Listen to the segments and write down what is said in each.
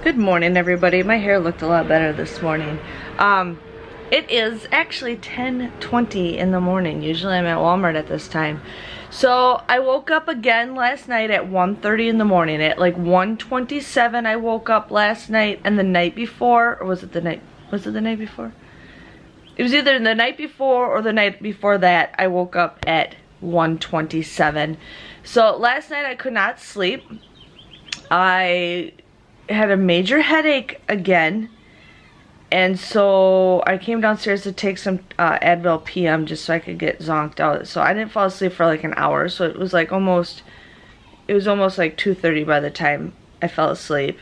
Good morning, everybody. My hair looked a lot better this morning. It is actually 10:20 in the morning. Usually I'm at Walmart at this time. So I woke up again last night at 1:30 in the morning. At like 1:27 I woke up last night, and the night before, or was it the night before? It was either the night before or the night before that I woke up at 1:27. So last night I could not sleep. I had a major headache again, and so I came downstairs to take some Advil PM just so I could get zonked out. So I didn't fall asleep for like an hour, so it was almost like 2:30 by the time I fell asleep.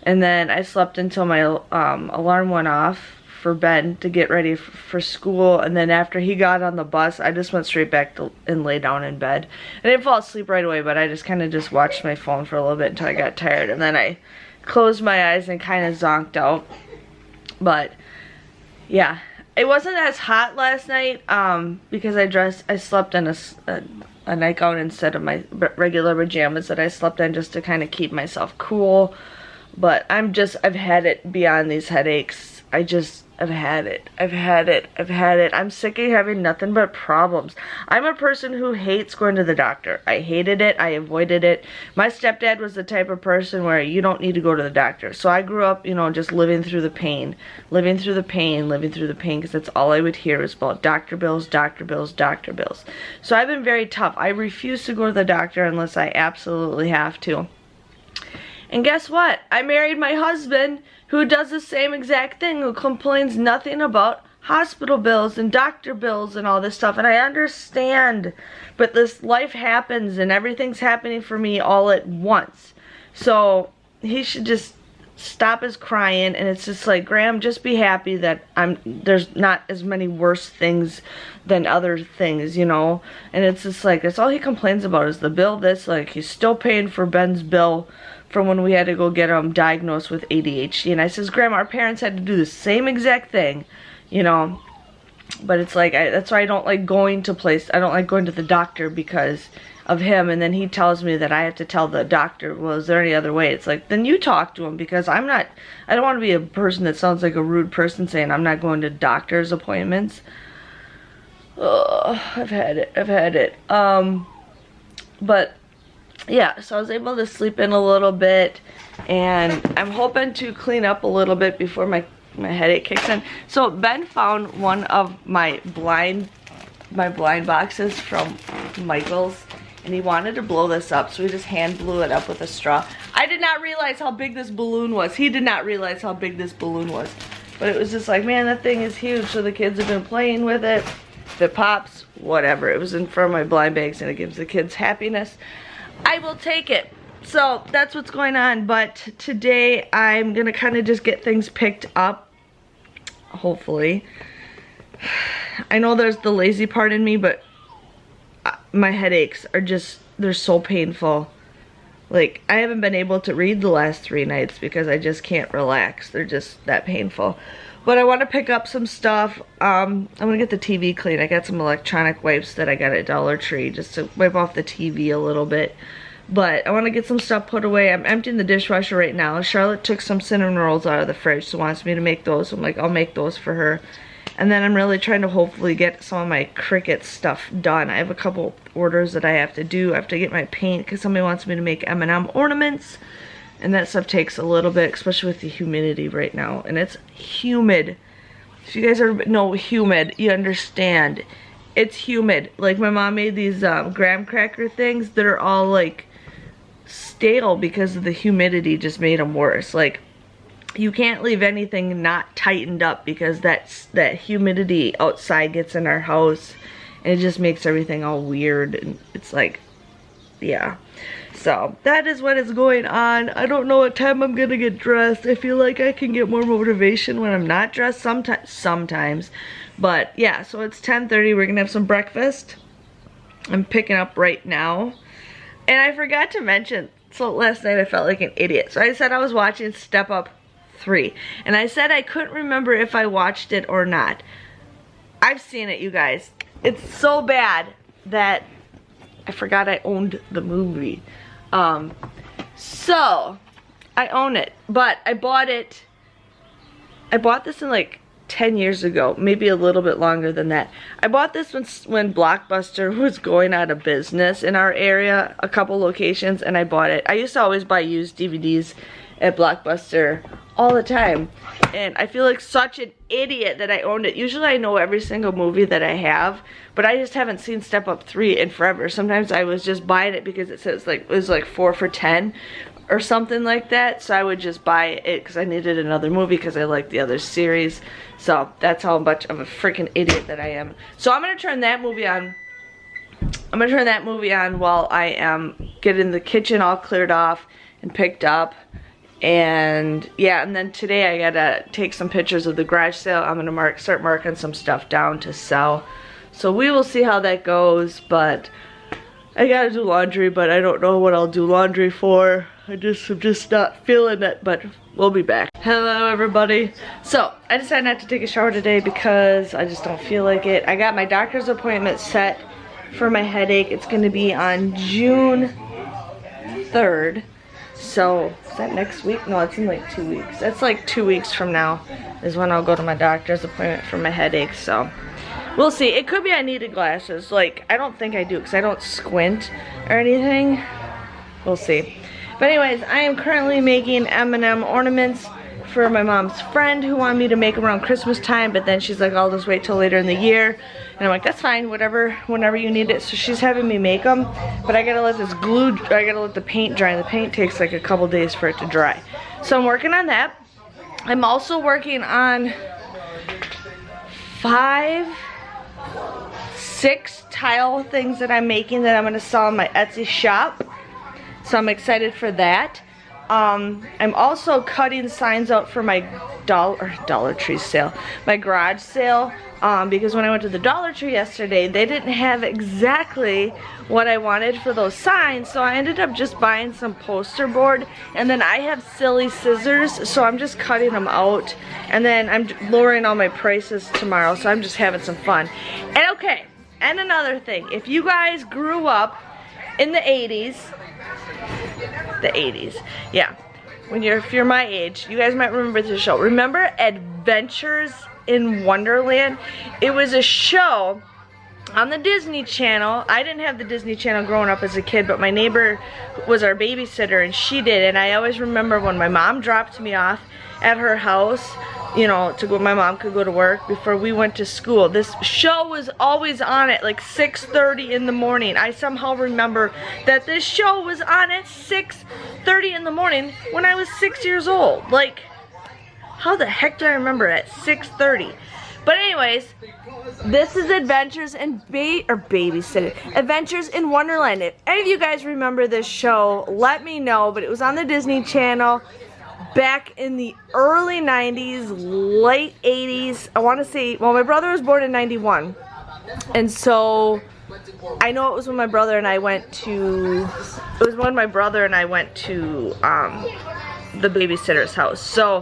And then I slept until my alarm went off for Ben to get ready for school, and then after he got on the bus I just went straight back and lay down in bed. I didn't fall asleep right away, but I just kind of just watched my phone for a little bit until I got tired, and then I closed my eyes and kind of zonked out. But yeah, it wasn't as hot last night because I slept in a nightgown instead of my regular pajamas that I slept in, just to kind of keep myself cool. But I've had it beyond these headaches. I've had it. I'm sick of having nothing but problems. I'm a person who hates going to the doctor. I hated it. I avoided it. My stepdad was the type of person where you don't need to go to the doctor. So I grew up, just living through the pain, because that's all I would hear was about doctor bills, doctor bills, doctor bills. So I've been very tough. I refuse to go to the doctor unless I absolutely have to. And guess what? I married my husband, who does the same exact thing, who complains nothing about hospital bills and doctor bills and all this stuff. And I understand, but this life happens and everything's happening for me all at once. So he should just stop his crying, and it's just like, Graham, just be happy that there's not as many worse things than other things, And it's just like, that's all he complains about is the bill. Like, he's still paying for Ben's bill from when we had to go get him diagnosed with ADHD. And I says, Grandma, our parents had to do the same exact thing, But it's like, that's why I don't like going to I don't like going to the doctor because of him. And then he tells me that I have to tell the doctor, well, is there any other way? It's like, then you talk to him, because I don't want to be a person that sounds like a rude person saying I'm not going to doctor's appointments. I've had it. But yeah, so I was able to sleep in a little bit, and I'm hoping to clean up a little bit before my headache kicks in. So Ben found one of my blind boxes from Michael's, and he wanted to blow this up, so we just hand blew it up with a straw. I did not realize how big this balloon was. He did not realize how big this balloon was. But it was just like, man, that thing is huge, so the kids have been playing with it. If it pops, whatever. It was in front of my blind bags, and it gives the kids happiness. I will take it. So that's what's going on. But today I'm gonna kind of just get things picked up, hopefully. I know there's the lazy part in me, but my headaches are just, they're so painful. Like, I haven't been able to read the last 3 nights because I just can't relax. They're just that painful. But I want to pick up some stuff. I'm gonna get the TV clean. I got some electronic wipes that I got at Dollar Tree just to wipe off the TV a little bit. But I want to get some stuff put away. I'm emptying the dishwasher right now. Charlotte took some cinnamon rolls out of the fridge, so wants me to make those. So I'm like, I'll make those for her. And then I'm really trying to hopefully get some of my Cricut stuff done. I have a couple orders that I have to do. I have to get my paint because somebody wants me to make M&M ornaments. And that stuff takes a little bit, especially with the humidity right now. And it's humid. If you guys know humid, you understand. It's humid. Like, my mom made these graham cracker things that are all like stale because of the humidity, just made them worse. Like, you can't leave anything not tightened up because that humidity outside gets in our house, and it just makes everything all weird. And it's like, yeah. So that is what is going on. I don't know what time I'm gonna get dressed. I feel like I can get more motivation when I'm not dressed sometimes. But yeah, so it's 10:30. We're gonna have some breakfast. I'm picking up right now. And I forgot to mention, so last night I felt like an idiot. So I said I was watching Step Up 3. And I said I couldn't remember if I watched it or not. I've seen it, you guys. It's so bad that I forgot I owned the movie. So I own it, but I bought this in like 10 years ago, maybe a little bit longer than that. I bought this when Blockbuster was going out of business in our area, a couple locations, and I bought it. I used to always buy used DVDs at Blockbuster all the time, and I feel like such an idiot that I owned it. Usually I know every single movie that I have, but I just haven't seen Step Up 3 in forever. Sometimes I was just buying it because it says like it was like 4 for $10 or something like that, so I would just buy it because I needed another movie because I liked the other series. So that's how much of a freaking idiot that I am. So I'm gonna turn that movie on. I'm gonna turn that movie on while I am getting the kitchen all cleared off and picked up. And yeah, and then today I gotta take some pictures of the garage sale. I'm gonna start marking some stuff down to sell. So we will see how that goes, but I gotta do laundry, but I don't know what I'll do laundry for. I'm just not feeling it, but we'll be back. Hello everybody. So I decided not to take a shower today because I just don't feel like it. I got my doctor's appointment set for my headache. It's gonna be on June 3rd. So is that next week? No, it's in like 2 weeks. That's like 2 weeks from now is when I'll go to my doctor's appointment for my headache. So we'll see. It could be I needed glasses. Like, I don't think I do because I don't squint or anything. We'll see. But anyways, I am currently making M&M ornaments for my mom's friend who wanted me to make them around Christmas time, but then she's like, I'll just wait till later in the year. And I'm like, that's fine, whatever, whenever you need it. So she's having me make them, but I gotta let this glue, I gotta let the paint dry. The paint takes like a couple days for it to dry. So I'm working on that. I'm also working on 6 tile things that I'm making that I'm gonna sell on my Etsy shop. So I'm excited for that. I'm also cutting signs out for my Dollar Tree sale, my garage sale, because when I went to the Dollar Tree yesterday, they didn't have exactly what I wanted for those signs, so I ended up just buying some poster board, and then I have silly scissors, so I'm just cutting them out, and then I'm lowering all my prices tomorrow, so I'm just having some fun. And okay, and another thing, if you guys grew up in the 80s, yeah, if you're my age, you guys might remember this show. Remember Adventures in Wonderland? It was a show on the Disney Channel. I didn't have the Disney Channel growing up as a kid, but my neighbor was our babysitter and she did, and I always remember when my mom dropped me off at her house, you know, my mom could go to work before we went to school. This show was always on at like 6:30 in the morning. I somehow remember that this show was on at 6:30 in the morning when I was 6 years old. Like, how the heck do I remember it at 6:30? But anyways, this is Adventures in Adventures in Wonderland. If any of you guys remember this show, let me know. But it was on the Disney Channel back in the early 90s, late 80s. I want to say, well, my brother was born in 91. And so I know it was when my brother and I went to, the babysitter's house. So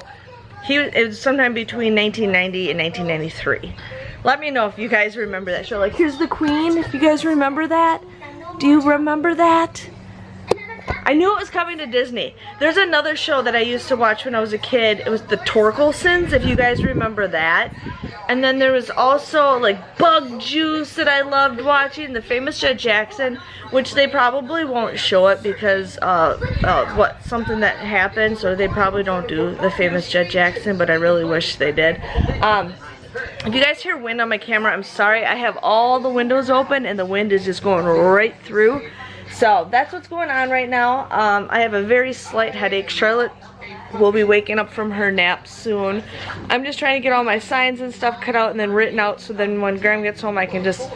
it was sometime between 1990 and 1993. Let me know if you guys remember that show. Like, Here's the Queen, if you guys remember that. Do you remember that? I knew it was coming to Disney. There's another show that I used to watch when I was a kid. It was the Torkelsons, if you guys remember that. And then there was also like Bug Juice that I loved watching, The Famous Jet Jackson, which they probably won't show it because something that happened, so they probably don't do The Famous Jet Jackson, but I really wish they did. If you guys hear wind on my camera, I'm sorry. I have all the windows open and the wind is just going right through. So that's what's going on right now. I have a very slight headache. Charlotte will be waking up from her nap soon. I'm just trying to get all my signs and stuff cut out and then written out, so then when Graham gets home I can just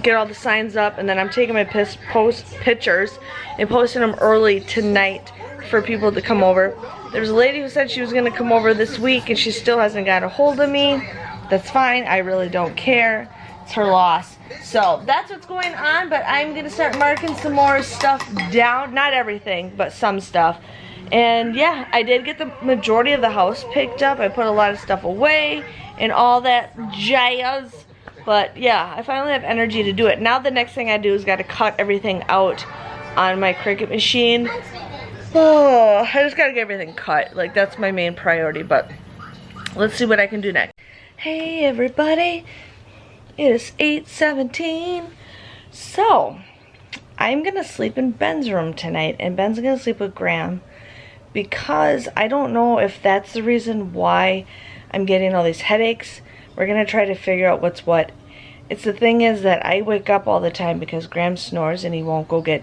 get all the signs up, and then I'm taking my pictures and posting them early tonight for people to come over. There's a lady who said she was going to come over this week and she still hasn't got a hold of me. That's fine. I really don't care. It's her loss. So that's what's going on, but I'm going to start marking some more stuff down. Not everything, but some stuff. And yeah, I did get the majority of the house picked up. I put a lot of stuff away and all that jazz. But yeah, I finally have energy to do it. Now the next thing I do is got to cut everything out on my Cricut machine. Oh, I just gotta get everything cut. Like, that's my main priority, but let's see what I can do next. Hey, everybody. It is 8:17. So, I'm gonna sleep in Ben's room tonight, and Ben's gonna sleep with Graham because I don't know if that's the reason why I'm getting all these headaches. We're gonna try to figure out what's what. It's the thing is that I wake up all the time because Graham snores and he won't go get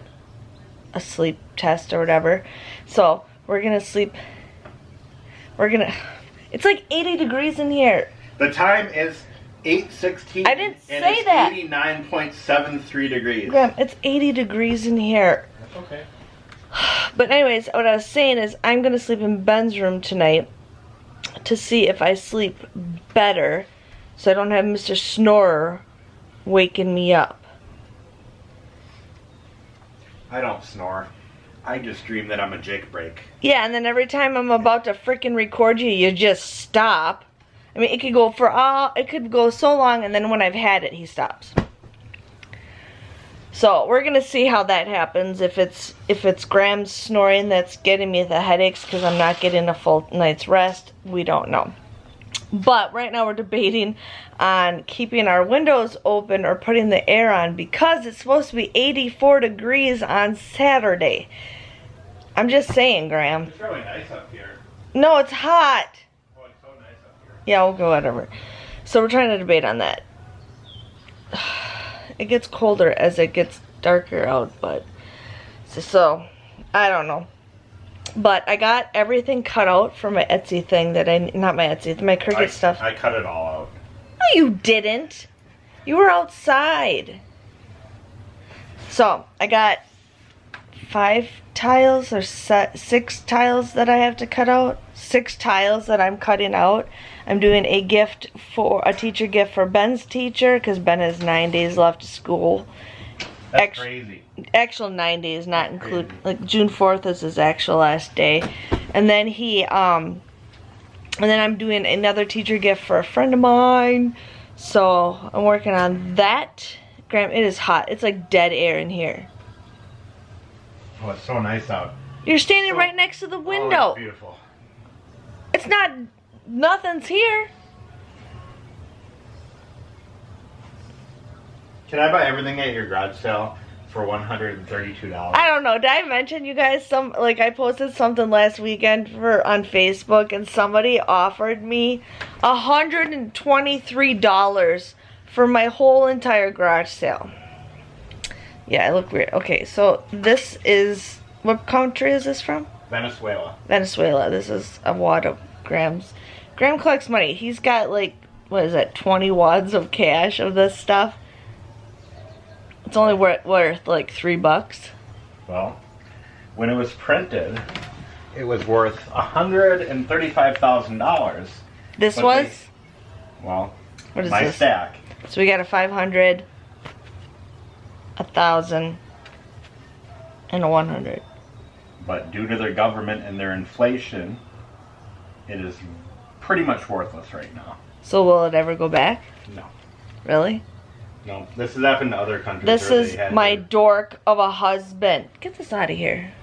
a sleep test or whatever. So we're gonna sleep. It's like 80 degrees in here. The time is 8:16. I didn't say and it's that. 89.73 degrees. Graham, it's 80 degrees in here. That's okay. But anyways, what I was saying is I'm gonna sleep in Ben's room tonight to see if I sleep better, so I don't have Mr. Snorer waking me up. I don't snore. I just dream that I'm a Jake break. Yeah, and then every time I'm about to freaking record you, you just stop. I mean, it could go so long, and then when I've had it, he stops. So we're gonna see how that happens. If it's Graham's snoring that's getting me the headaches because I'm not getting a full night's rest, we don't know. But right now we're debating on keeping our windows open or putting the air on because it's supposed to be 84 degrees on Saturday. I'm just saying, Graham. It's really nice up here. No, it's hot. Oh, it's so nice up here. Yeah, we'll go whatever. So we're trying to debate on that. It gets colder as it gets darker out, but so I don't know. But I got everything cut out for my Etsy thing that not my Etsy, my Cricut stuff. I cut it all out. No, you didn't. You were outside. So I got 5 tiles or 6 tiles that I have to cut out. 6 tiles that I'm cutting out. I'm doing a teacher gift for Ben's teacher because Ben has 9 days left of school. That's crazy. Actual 9 days, not include like June 4th is his actual last day. And then and then I'm doing another teacher gift for a friend of mine. So I'm working on that. Graham, it is hot. It's like dead air in here. Oh, it's so nice out. You're standing right next to the window. Oh, it's beautiful. It's not, nothing's here. Can I buy everything at your garage sale for $132? I don't know. Did I mention you guys I posted something last weekend on Facebook and somebody offered me $123 for my whole entire garage sale. Yeah, I look weird. Okay, so this is, what country is this from? Venezuela. Venezuela. This is a wad of Graham's. Graham collects money. He's got like, what is that, 20 wads of cash of this stuff. It's only worth like $3. Well, when it was printed, it was worth $135,000. This was? Well, what is my this? stack. So we got a 500, 1,000, and a 100. But due to their government and their inflation, it is pretty much worthless right now. So will it ever go back? No. Really? No, this has happened to other countries. This is my dork of a husband. Get this out of here.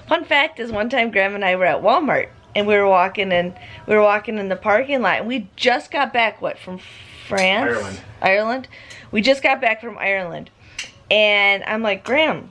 Fun fact is one time Graham and I were at Walmart and we were walking in the parking lot and we just got back from France? Ireland. We just got back from Ireland. And I'm like, Graham,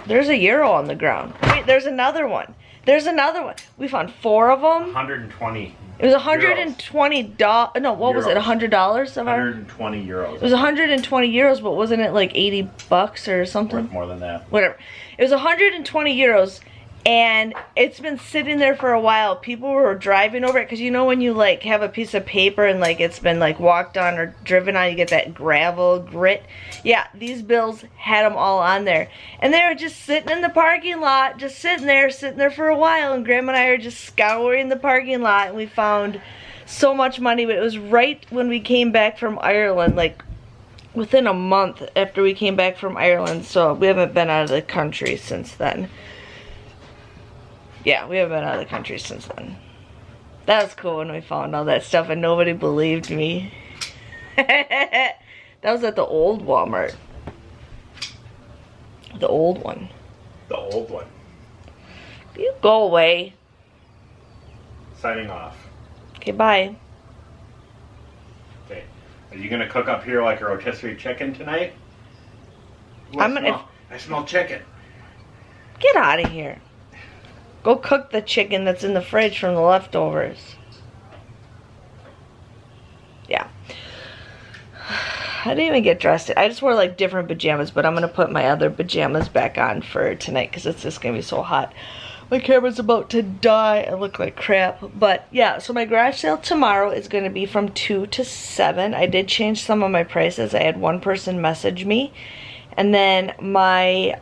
there's a euro on the ground. Wait, there's another one. There's another one. We found 4 of them. 120. It was $120. No, what was it? $100? 120 euros. It was 120 euros, but wasn't it like $80 or something? Worth more than that. Whatever. It was 120 euros, and it's been sitting there for a while. People were driving over it because you know when you like have a piece of paper and like it's been like walked on or driven on, you get that gravel grit. Yeah, these bills had them all on there, and they were just sitting in the parking lot, just sitting there for a while. And Graham and I are just scouring the parking lot, and we found so much money. But it was right when we came back from Ireland, like within a month after we came back from Ireland. So we haven't been out of the country since then. Yeah, we haven't been out of the country since then. That was cool when we found all that stuff and nobody believed me. That was at the old Walmart. The old one. The old one. You go away. Signing off. Okay, bye. Okay. Are you gonna cook up here like a rotisserie chicken tonight? Ooh, I smell chicken. Get out of here. Go cook the chicken that's in the fridge from the leftovers. Yeah. I didn't even get dressed. I just wore like different pajamas, but I'm going to put my other pajamas back on for tonight because it's just going to be so hot. My camera's about to die. I look like crap. But yeah, so my garage sale tomorrow is going to be from 2 to 7. I did change some of my prices. I had one person message me. And then my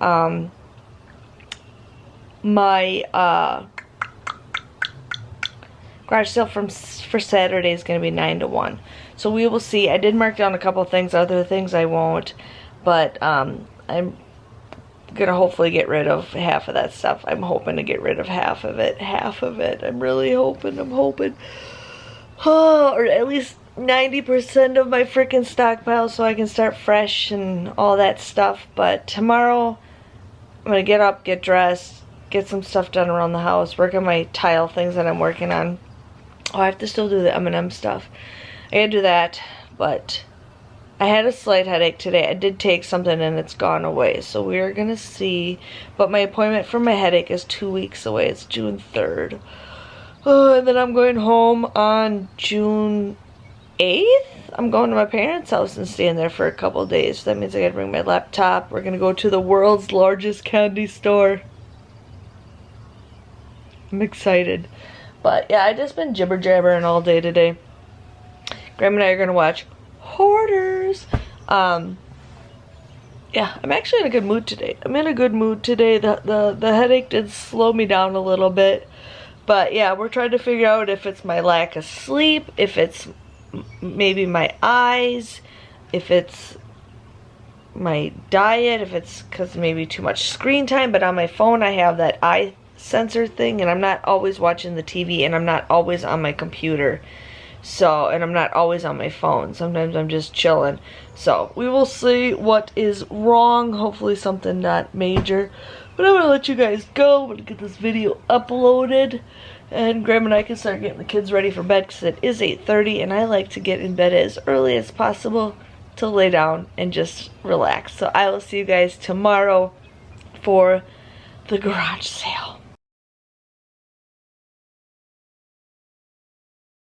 garage sale for Saturday is going to be 9 to 1. So we will see. I did mark down a couple things. Other things I won't. But I'm going to hopefully get rid of half of that stuff. I'm hoping to get rid of half of it. Half of it. I'm really hoping. I'm hoping. Oh, or at least 90% of my freaking stockpile so I can start fresh and all that stuff. But tomorrow I'm going to get up, get dressed, get some stuff done around the house, work on my tile things that I'm working on. Oh, I have to still do the M&M stuff. I gotta do that, but I had a slight headache today. I did take something and it's gone away, so we're gonna see. But my appointment for my headache is 2 weeks away. It's June 3rd. Oh, and then I'm going home on June 8th. I'm going to my parents' house and staying there for a couple days. So that means I gotta bring my laptop. We're gonna go to the world's largest candy store. I'm excited. But yeah, I just been jibber jabbering all day today. Graham and I are gonna watch Hoarders. Yeah, I'm actually in a good mood today. I'm in a good mood today. The headache did slow me down a little bit. But yeah, we're trying to figure out if it's my lack of sleep, if it's maybe my eyes, if it's my diet, if it's because maybe too much screen time. But on my phone I have that eye sensor thing and I'm not always watching the TV and I'm not always on my computer. So, and I'm not always on my phone. Sometimes I'm just chilling. So, we will see what is wrong. Hopefully something not major. But I'm going to let you guys go. I'm going to get this video uploaded. And Graham and I can start getting the kids ready for bed because it is 8:30. And I like to get in bed as early as possible to lay down and just relax. So, I will see you guys tomorrow for the garage sale.